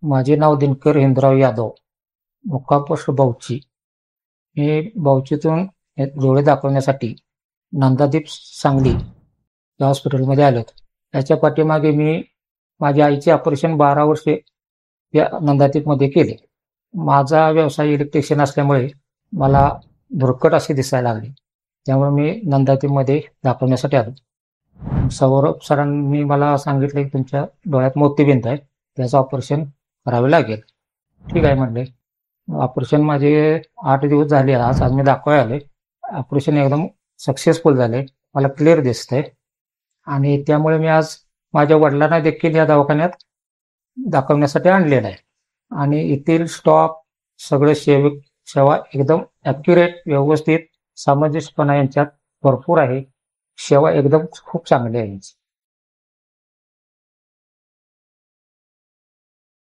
माझे नाव दिनकर हिंदराव यादव, मुक्काम पोस्ट बौची. मी बौचीतून डोळे दाखवण्यासाठी नंदादीप सांगली या हॉस्पिटलमध्ये आलो. त्याच्या पाठीमागे मी माझ्या आईचे ऑपरेशन 12 वर्षे या नंदादीपमध्ये केले. माझा व्यवसाय इलेक्ट्रिशियन असल्यामुळे मला भुरकट असे दिसायला लागले. त्यामुळे मी नंदादीपमध्ये दाखवण्यासाठी आलो. सौरभ सरांनी मला सांगितले की तुमच्या डोळ्यात मोतीबिंदू आहे, त्याचं ऑपरेशन करावे लागेल. ठीक आहे म्हणले. ऑपरेशन माझे 8 दिवस झाले. आज मी दाखवायला आले. ऑपरेशन एकदम सक्सेसफुल झाले. मला क्लिअर दिसतंय आणि त्यामुळे मी आज माझ्या वडिलांना देखील या दवाखान्यात दाखवण्यासाठी आणलेलं आहे. आणि येथील स्टॉफ सगळे सेवा एकदम ॲक्युरेट, व्यवस्थित, सामंजस्यपणा यांच्यात भरपूर आहे. सेवा एकदम खूप चांगली आहे.